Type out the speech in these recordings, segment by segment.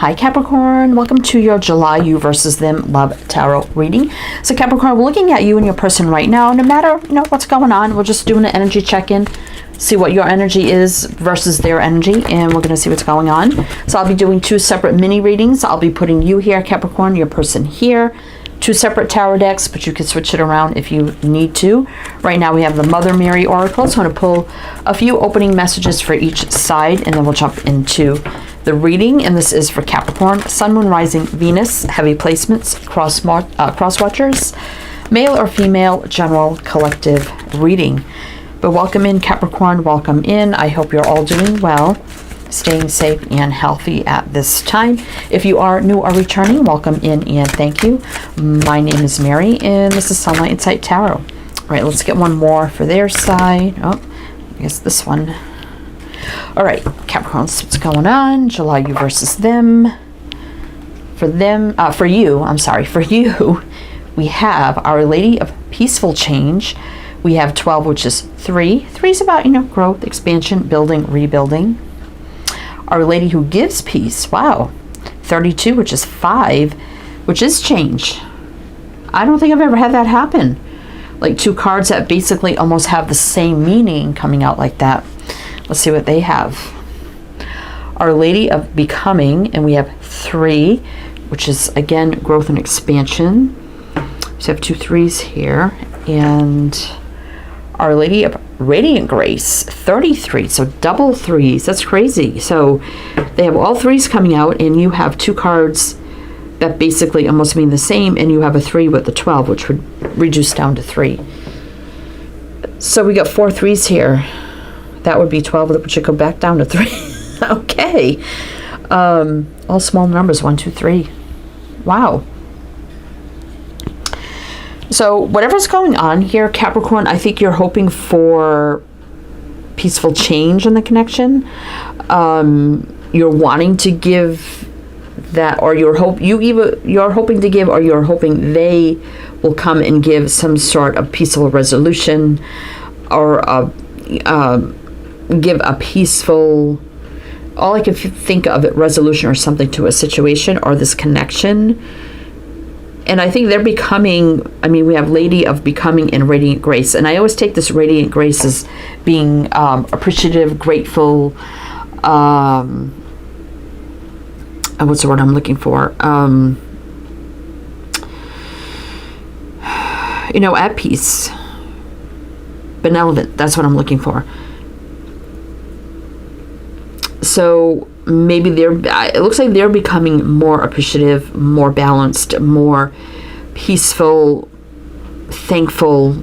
Hi Capricorn, welcome to your July You versus Them Love Tarot reading. So Capricorn, we're looking at you and your person right now. No matter what's going on, we're just doing an energy check-in, see what your energy is versus their energy, and we're going to see what's going on. So I'll be doing two separate mini readings. I'll be putting you here, Capricorn, your person here. Two separate tarot decks, but you can switch it around if you need to. Right now we have the Mother Mary Oracle, so I'm going to pull a few opening messages for each side, and then we'll jump into the reading. And this is for Capricorn, Sun, Moon, Rising, Venus, heavy placements, cross watchers, male or female, general, collective reading. But welcome in, Capricorn, welcome in. I hope you're all doing well, staying safe and healthy at this time. If you are new or returning, welcome in and thank you. My name is Mary and this is Sunlight Insight Tarot. All right, let's get one more for their side. Oh, I guess this one. All right, Capricorn, what's going on? July You versus Them. For you, we have Our Lady of Peaceful Change. We have 12, which is 3. 3 is about, growth, expansion, building, rebuilding. Our Lady Who Gives Peace. Wow. 32, which is 5, which is change. I don't think I've ever had that happen. Like two cards that basically almost have the same meaning coming out like that. Let's see what they have. Our Lady of Becoming, and we have 3, which is again growth and expansion. So we have 2 3s here, and Our Lady of Radiant Grace, 33, so double 3s. That's crazy. So they have all 3s coming out, and you have 2 cards that basically almost mean the same, and you have a 3 with the 12, which would reduce down to 3. So we got 4 3s here. That would be 12, which would go back down to 3. Okay. All small numbers, 1 2 3. Wow. So whatever's going on here, Capricorn, I think you're hoping for peaceful change in the connection. You're wanting to give that, or you're hoping to give, or you're hoping they will come and give some sort of peaceful resolution, or give a peaceful, all I can think of it, resolution or something to a situation or this connection. And I think they're becoming, we have Lady of Becoming and Radiant Grace. And I always take this Radiant Grace as being appreciative, grateful, what's the word I'm looking for? At peace. Benevolent, that's what I'm looking for. So maybe it looks like they're becoming more appreciative, more balanced, more peaceful, thankful,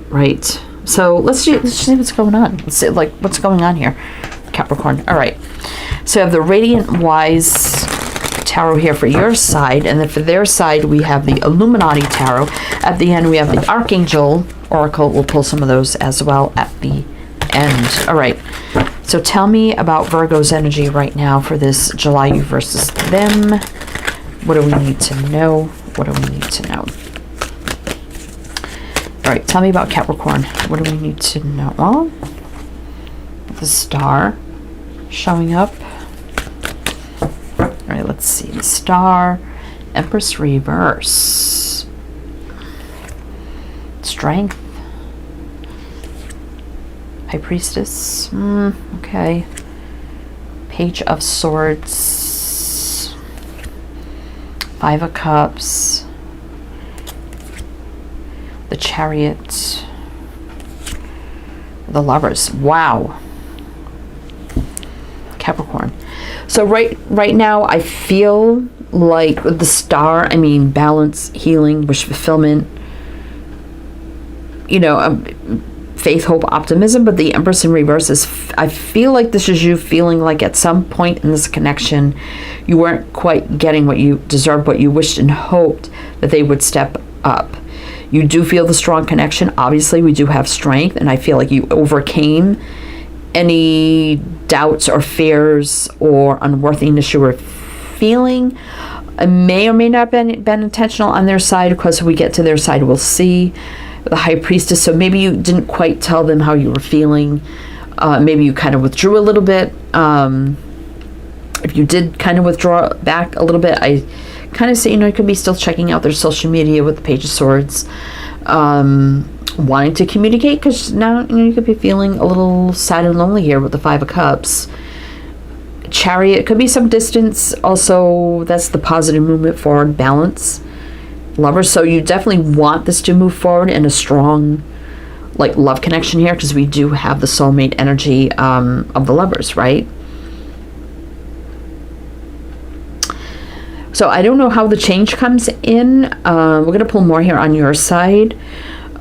right? So let's see what's going on. Let's see what's going on here, Capricorn. All right. So I have the Radiant Wise Tarot here for your side, and then for their side we have the Illuminati Tarot. At the end we have the Archangel Oracle. We'll pull some of those as well at the end. All right. So tell me about Virgo's energy right now for this July You versus Them. What do we need to know? What do we need to know? All right, tell me about Capricorn. What do we need to know? Well, the Star showing up. All right, let's see. The Star, Empress reverse, Strength, High Priestess. Okay. Page of Swords, 5 of Cups, the Chariot, the Lovers. Wow. Capricorn. So right now I feel like the Star, balance, healing, wish fulfillment, faith, hope, optimism. But the Empress in reverse is, I feel like this is you feeling like at some point in this connection you weren't quite getting what you deserved, what you wished and hoped that they would step up. You do feel the strong connection. Obviously we do have strength, and I feel like you overcame any doubts or fears or unworthiness you were feeling. It may or may not have been intentional on their side, because when we get to their side we'll see. The High Priestess, so maybe you didn't quite tell them how you were feeling. Maybe you kind of withdrew a little bit. If you did kind of withdraw back a little bit, I kind of say, you could be still checking out their social media with the Page of Swords, wanting to communicate, because now, you could be feeling a little sad and lonely here with the Five of Cups. Chariot could be some distance. Also, that's the positive movement forward, balance. Lovers, so you definitely want this to move forward in a strong, like, love connection here, because we do have the soulmate energy of the Lovers, right? So I don't know how the change comes in. We're going to pull more here on your side.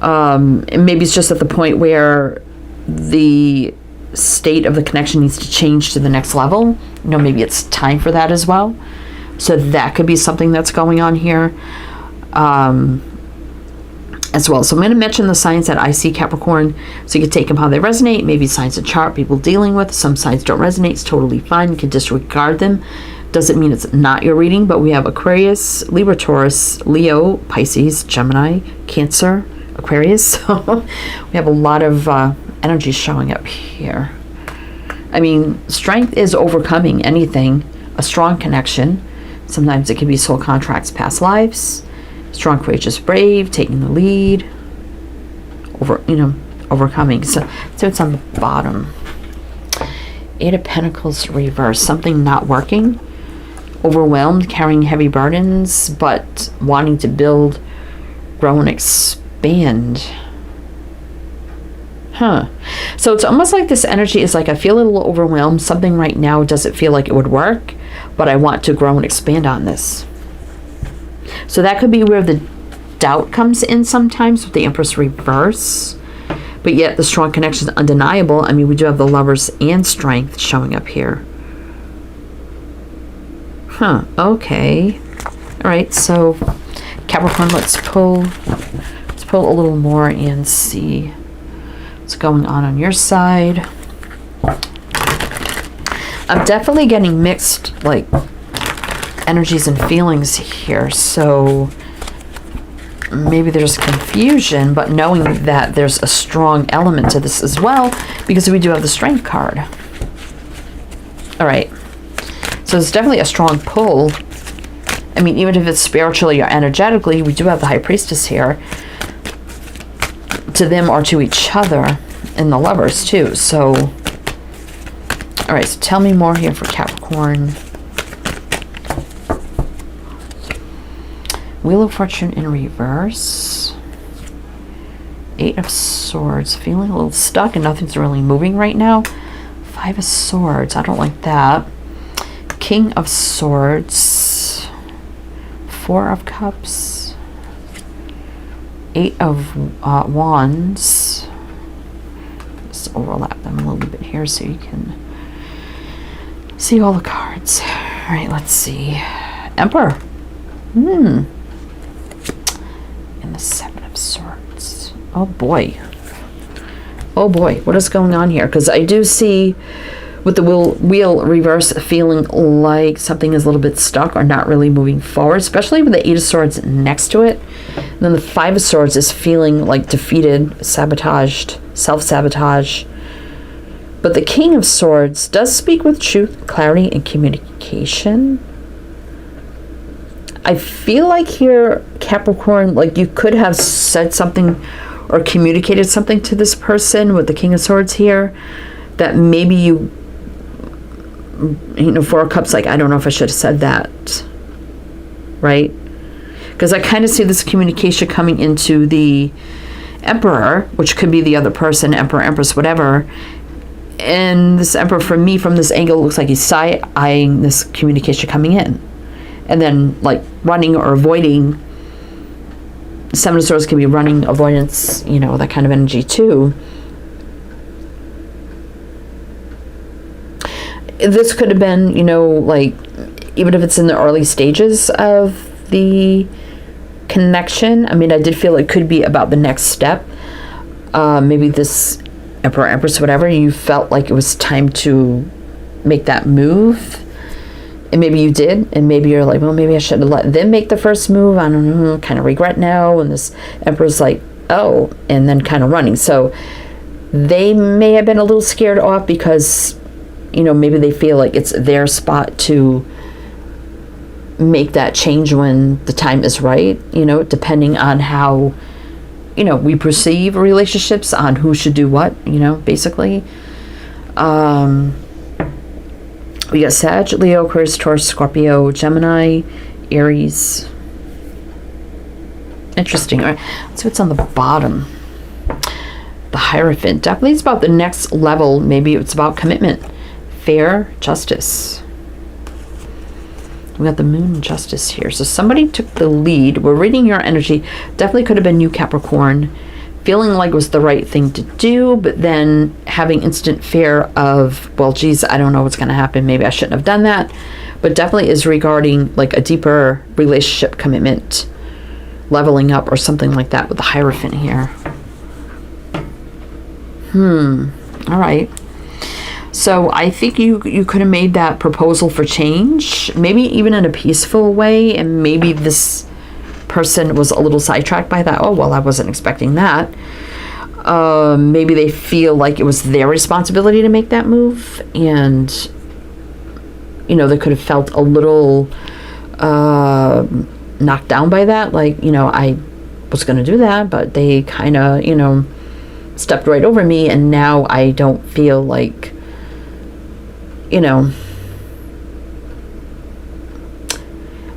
And maybe it's just at the point where the state of the connection needs to change to the next level. Maybe it's time for that as well. So that could be something that's going on here as well. So I'm going to mention the signs that I see, Capricorn, so you can take them how they resonate. Maybe signs of chart people dealing with. Some signs don't resonate. It's totally fine. You can disregard them. Doesn't mean it's not your reading, but we have Aquarius, Libra, Taurus, Leo, Pisces, Gemini, Cancer, Aquarius. So we have a lot of energy showing up here. I mean, strength is overcoming anything, a strong connection. Sometimes it can be soul contracts, past lives, strong, courageous, brave, taking the lead, overcoming. So it's on the bottom. Eight of Pentacles reverse, something not working. Overwhelmed, carrying heavy burdens, but wanting to build, grow, and expand. So it's almost like this energy is like, I feel a little overwhelmed. Something right now doesn't feel like it would work, but I want to grow and expand on this. So that could be where the doubt comes in sometimes with the Empress reverse. But yet the strong connection is undeniable. I mean, we do have the Lovers and Strength showing up here. Okay. All right, so Capricorn, let's pull a little more and see what's going on your side. I'm definitely getting mixed, like, energies and feelings here. So maybe there's confusion, but knowing that there's a strong element to this as well, because we do have the Strength card. All right. So it's definitely a strong pull. I mean, even if it's spiritually or energetically, we do have the High Priestess here. To them or to each other, and the Lovers too. So, all right, so tell me more here for Capricorn. Wheel of Fortune in reverse. Eight of Swords, feeling a little stuck and nothing's really moving right now. Five of Swords, I don't like that. King of Swords, Four of Cups, Eight of Wands. Let's overlap them a little bit here so you can see all the cards. All right, let's see. Emperor. And the Seven of Swords. Oh boy. Oh boy, what is going on here? Because I do see with the wheel reverse feeling like something is a little bit stuck or not really moving forward, especially with the Eight of Swords next to it. And then the Five of Swords is feeling like defeated, sabotaged, self-sabotage. But the King of Swords does speak with truth, clarity, and communication. I feel like here, Capricorn, like you could have said something or communicated something to this person with the King of Swords here that maybe you Four of Cups, like, I don't know if I should have said that, right? Because I kind of see this communication coming into the Emperor, which could be the other person, Emperor, Empress, whatever. And this Emperor, for me, from this angle, looks like he's side-eyeing this communication coming in. And then, like, running or avoiding. Seven of Swords can be running, avoidance, that kind of energy, too. This could have been, like, even if it's in the early stages of the connection. I mean, I did feel it could be about the next step. Maybe this Emperor, Empress, whatever, you felt like it was time to make that move. And maybe you did. And maybe you're like, well, maybe I should have let them make the first move. I don't know. Kind of regret now. And this Emperor's like, oh, and then kind of running. So they may have been a little scared off because you know, maybe they feel like it's their spot to make that change when the time is right, you know, depending on how, you know, we perceive relationships, on who should do what, you know, basically. We got Sag, Leo, Aquarius, Taurus, Scorpio, Gemini, Aries. Interesting. All right, let's see what's on the bottom. The Hierophant. Definitely it's about the next level. Maybe it's about commitment. Fair, justice. We got the Moon and Justice here. So somebody took the lead. We're reading your energy. Definitely could have been you, Capricorn. Feeling like it was the right thing to do, but then having instant fear of, well, geez, I don't know what's going to happen. Maybe I shouldn't have done that. But definitely is regarding like a deeper relationship commitment, leveling up or something like that with the Hierophant here. All right. So I think you could have made that proposal for change, maybe even in a peaceful way, and maybe this person was a little sidetracked by that. Oh, well, I wasn't expecting that. Maybe they feel like it was their responsibility to make that move, and, you know, they could have felt a little knocked down by that. Like, you know, I was going to do that, but they kind of, you know, stepped right over me, and now I don't feel like, you know,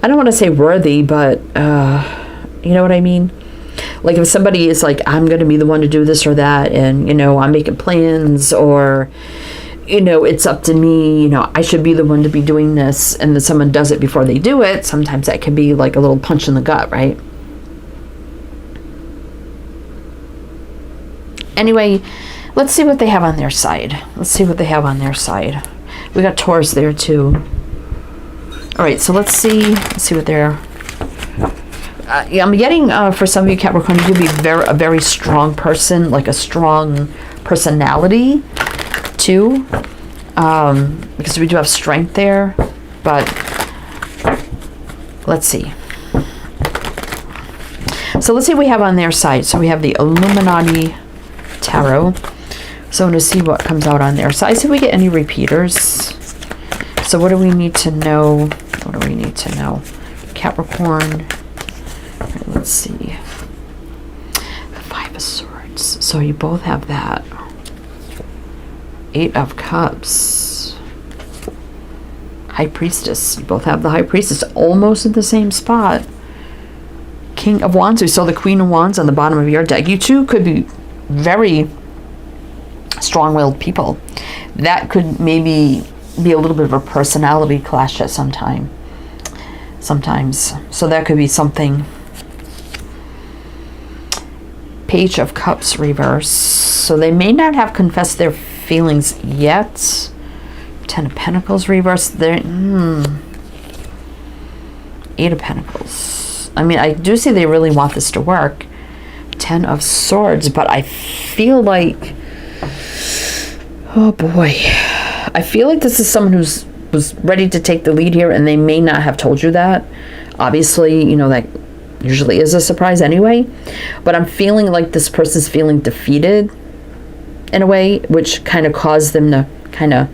I don't want to say worthy, but you know what I mean? Like if somebody is like, I'm going to be the one to do this or that, and, you know, I'm making plans, or, you know, it's up to me, you know, I should be the one to be doing this, and then someone does it before they do it, sometimes that can be like a little punch in the gut, right? Anyway, let's see what they have on their side. Let's see what they have on their side. We got Taurus there too. All right, so let's see what they're. Yeah, I'm getting for some of you Capricorn, you'll be a very strong person, like a strong personality too, because we do have strength there. But let's see. So let's see what we have on their side. So we have the Illuminati Tarot. So I'm going to see what comes out on their side. See if we get any repeaters. So what do we need to know? What do we need to know? Capricorn. Right, let's see. The Five of Swords. So you both have that. Eight of Cups. High Priestess. You both have the High Priestess almost in the same spot. King of Wands. We saw the Queen of Wands on the bottom of your deck. You two could be very strong-willed people. That could maybe be a little bit of a personality clash at some time. Sometimes. So that could be something. Page of Cups reverse. So they may not have confessed their feelings yet. Ten of Pentacles reverse. Eight of Pentacles. I mean, I do see they really want this to work. Ten of Swords, but I feel like, oh boy, I feel like this is someone was ready to take the lead here, and they may not have told you that. Obviously, you know, that usually is a surprise anyway, but I'm feeling like this person's feeling defeated in a way, which kind of caused them to kind of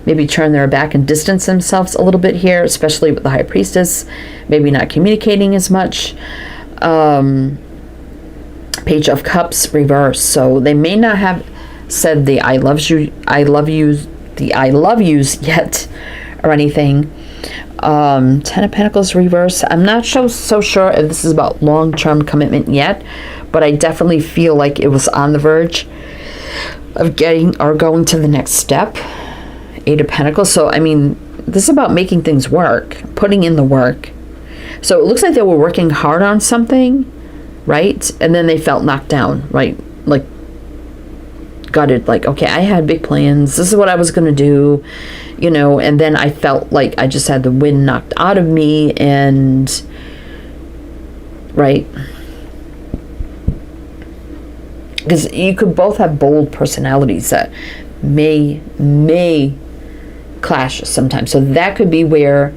maybe turn their back and distance themselves a little bit here, especially with the High Priestess, maybe not communicating as much. Page of Cups reverse. So they may not have said the I love yous yet or anything. Ten of Pentacles reverse. I'm not so sure if this is about long-term commitment yet, but I definitely feel like it was on the verge of getting or going to the next step. Eight of Pentacles. So I mean, this is about making things work, putting in the work. So it looks like they were working hard on something, right? And then they felt knocked down, right? Like gutted, like, okay, I had big plans. This is what I was going to do, you know, and then I felt like I just had the wind knocked out of me, and, right? Because you could both have bold personalities that may clash sometimes. So that could be where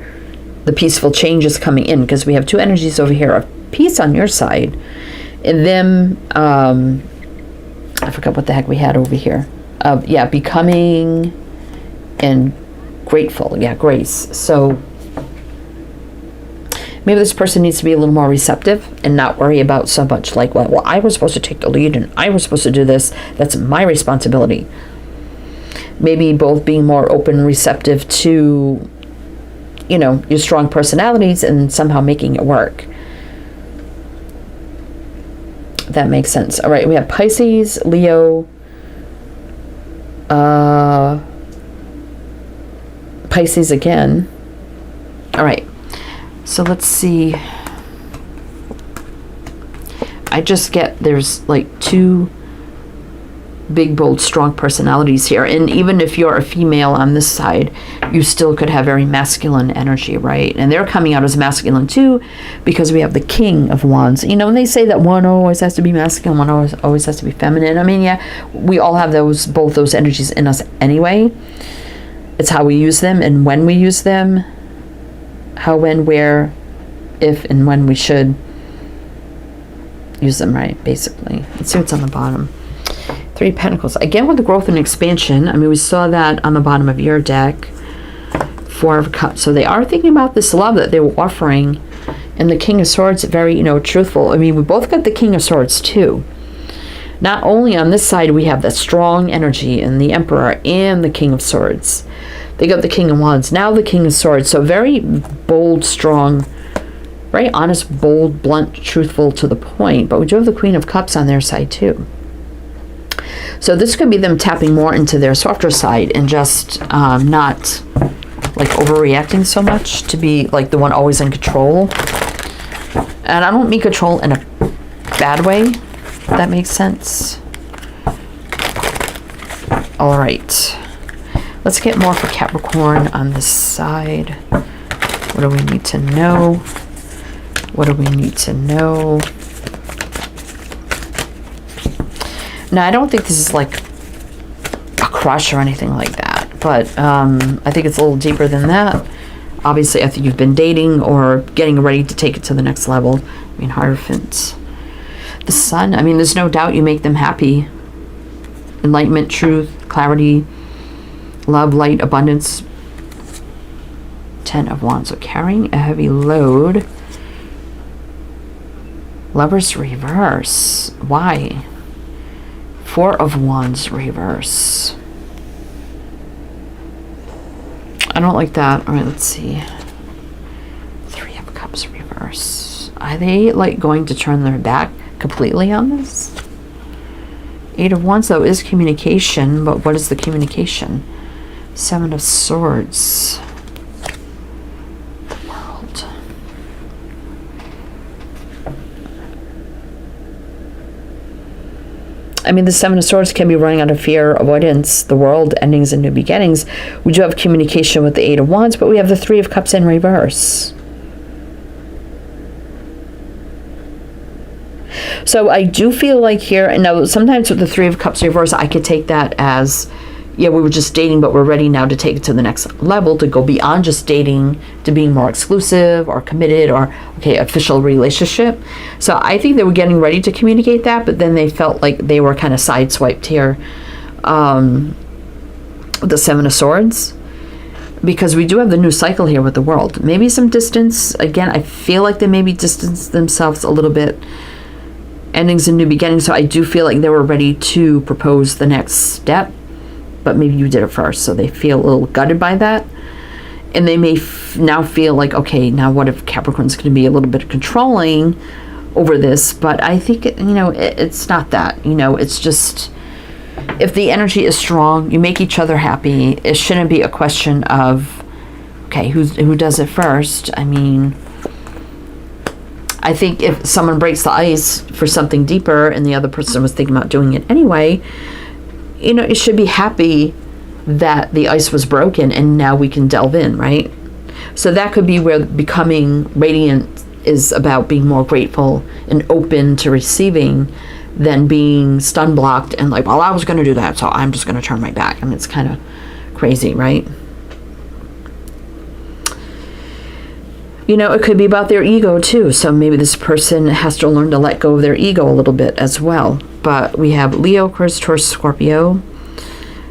the peaceful change is coming in, because we have two energies over here of peace on your side, and them, I forgot what the heck we had over here. Yeah, becoming and grateful. Yeah, grace. So maybe this person needs to be a little more receptive and not worry about so much like, well, I was supposed to take the lead and I was supposed to do this. That's my responsibility. Maybe both being more open and receptive to, you know, your strong personalities and somehow making it work. That makes sense. All right, we have Pisces, Leo, Pisces again. All right, so let's see. I just get there's like two big, bold, strong personalities here. And even if you're a female on this side, you still could have very masculine energy, right? And they're coming out as masculine too, because we have the King of Wands. You know, and they say that one always has to be masculine, one always has to be feminine. I mean, yeah, we all have those, both those energies in us anyway. It's how we use them and when we use them, how, when, where, if, and when we should use them, right? Basically. Let's see what's on the bottom. Three of Pentacles. Again, with the growth and expansion. I mean, we saw that on the bottom of your deck. Four of Cups. So they are thinking about this love that they were offering. And the King of Swords, very, you know, truthful. I mean, we both got the King of Swords too. Not only on this side, we have that strong energy and the Emperor and the King of Swords. They got the King of Wands. Now the King of Swords. So very bold, strong, very honest, bold, blunt, truthful to the point. But we do have the Queen of Cups on their side too. So this could be them tapping more into their softer side and just not like overreacting so much to be like the one always in control. And I don't mean control in a bad way, if that makes sense. All right. Let's get more for Capricorn on this side. What do we need to know? What do we need to know? Now, I don't think this is like a crush or anything like that, but I think it's a little deeper than that. Obviously, I think you've been dating or getting ready to take it to the next level. I mean, Hierophant. The Sun, I mean, there's no doubt you make them happy. Enlightenment, truth, clarity, love, light, abundance. Ten of Wands, so carrying a heavy load. Lovers reverse. Why? Four of Wands reverse. I don't like that. All right, let's see. Three of Cups reverse. Are they like going to turn their back completely on this? Eight of Wands though is communication, but what is the communication? Seven of Swords. The World. I mean, the Seven of Swords can be running out of fear, avoidance, the world, endings and new beginnings. We do have communication with the Eight of Wands, but we have the Three of Cups in reverse. So I do feel like here, and now sometimes with the Three of Cups reverse, I could take that as, yeah, we were just dating, but we're ready now to take it to the next level, to go beyond just dating, to being more exclusive or committed or, okay, official relationship. So I think they were getting ready to communicate that, but then they felt like they were kind of sideswiped here with the Seven of Swords, because we do have the new cycle here with the World. Maybe some distance. Again, I feel like they maybe distanced themselves a little bit. Endings and new beginnings. So I do feel like they were ready to propose the next step, but maybe you did it first, so they feel a little gutted by that. And they may now feel like, okay, now what if Capricorn's going to be a little bit controlling over this? But I think, you know, it's not that. You know, it's just, if the energy is strong, you make each other happy. It shouldn't be a question of, okay, who does it first? I mean, I think if someone breaks the ice for something deeper and the other person was thinking about doing it anyway, you know, it should be happy that the ice was broken and now we can delve in, right? So that could be where becoming radiant is about being more grateful and open to receiving than being stun blocked and like, well, I was going to do that, so I'm just going to turn my back. I mean, it's kind of crazy, right? You know, it could be about their ego too. So maybe this person has to learn to let go of their ego a little bit as well. But we have Leo, Aquarius, Taurus, Scorpio,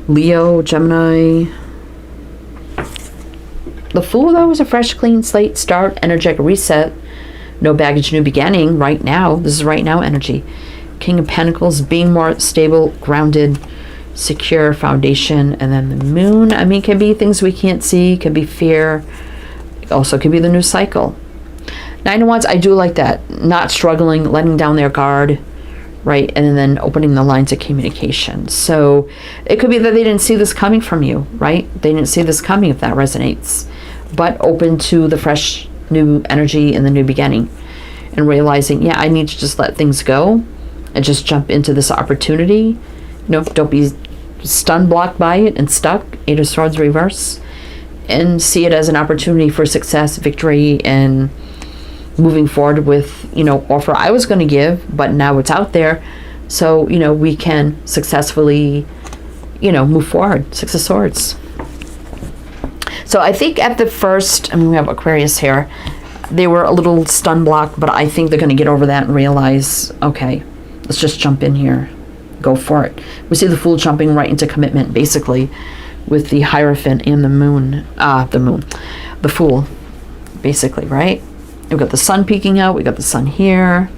Leo, Gemini, The Fool, though, is a fresh, clean slate, start, energetic reset, no baggage, new beginning right now. This is right now energy. King of Pentacles, being more stable, grounded, secure foundation. And then the Moon, I mean, can be things we can't see, can be fear. Also could be the new cycle. Nine of Wands, I do like that. Not struggling, letting down their guard, right? And then opening the lines of communication. So it could be that they didn't see this coming from you, right? They didn't see this coming, if that resonates. But open to the fresh new energy and the new beginning. And realizing, yeah, I need to just let things go and just jump into this opportunity. You know, don't be stun blocked by it and stuck. Eight of Swords reverse. And see it as an opportunity for success, victory, and moving forward with, you know, offer I was going to give, but now it's out there. So, you know, we can successfully, you know, move forward. Six of Swords. So I think at the first, I mean, we have Aquarius here. They were a little stun blocked, but I think they're going to get over that and realize, okay, let's just jump in here. Go for it. We see the Fool jumping right into commitment, basically, with the Hierophant and the Moon. The Fool, basically, right? We've got the Sun peeking out. We got the Sun here.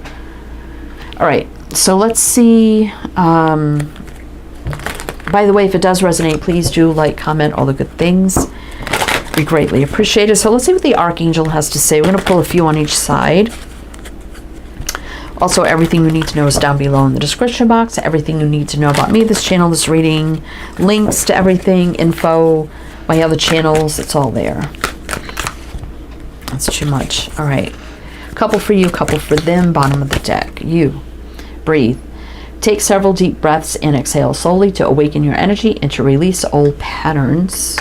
All right. So let's see. By the way, if it does resonate, please do like, comment, all the good things. We greatly appreciate it. So let's see what the Archangel has to say. We're going to pull a few on each side. Also, everything you need to know is down below in the description box. Everything you need to know about me, this channel, this reading, links to everything, info, my other channels, it's all there. That's too much. All right. Couple for you, couple for them. Bottom of the deck. You. Breathe. Take several deep breaths and exhale slowly to awaken your energy and to release old patterns.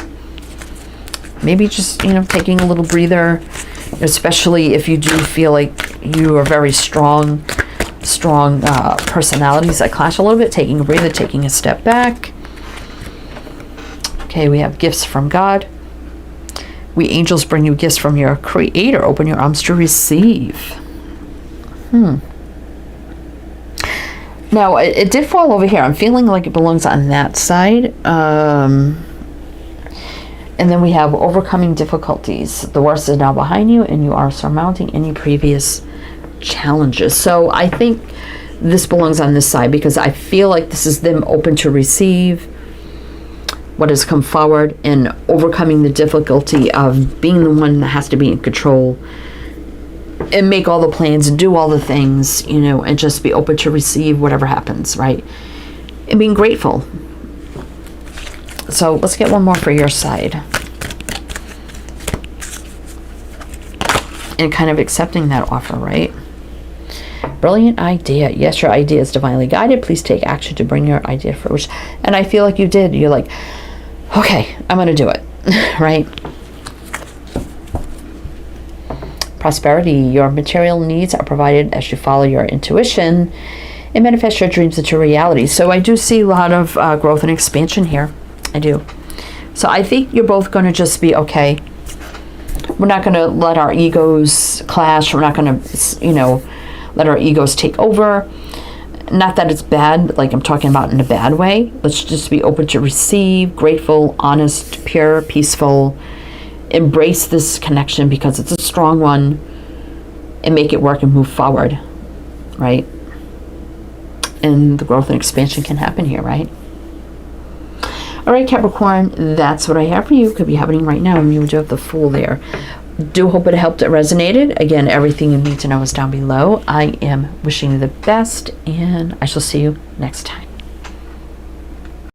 Maybe just, you know, taking a little breather, especially if you do feel like you are very strong personalities that clash a little bit. Taking a breather, taking a step back. Okay, we have gifts from God. We angels bring you gifts from your Creator. Open your arms to receive. Now, it did fall over here. I'm feeling like it belongs on that side. And then we have overcoming difficulties. The worst is now behind you, and you are surmounting any previous challenges. So I think this belongs on this side because I feel like this is them open to receive what has come forward and overcoming the difficulty of being the one that has to be in control and make all the plans and do all the things, you know, and just be open to receive whatever happens, right? And being grateful. So let's get one more for your side. And kind of accepting that offer, right? Brilliant idea. Yes, your idea is divinely guided. Please take action to bring your idea to fruition. And I feel like you did. You're like, okay, I'm going to do it, right? Prosperity. Your material needs are provided as you follow your intuition and manifest your dreams into reality. So I do see a lot of growth and expansion here. I do. So I think you're both going to just be okay. We're not going to let our egos clash. We're not going to, you know, let our egos take over. Not that it's bad, like I'm talking about in a bad way. Let's just be open to receive, grateful, honest, pure, peaceful. Embrace this connection because it's a strong one and make it work and move forward, right? And the growth and expansion can happen here, right? All right, Capricorn, that's what I have for you. Could be happening right now, and you do have the Fool there. Do hope it helped, it resonated. Again, everything you need to know is down below. I am wishing you the best, and I shall see you next time.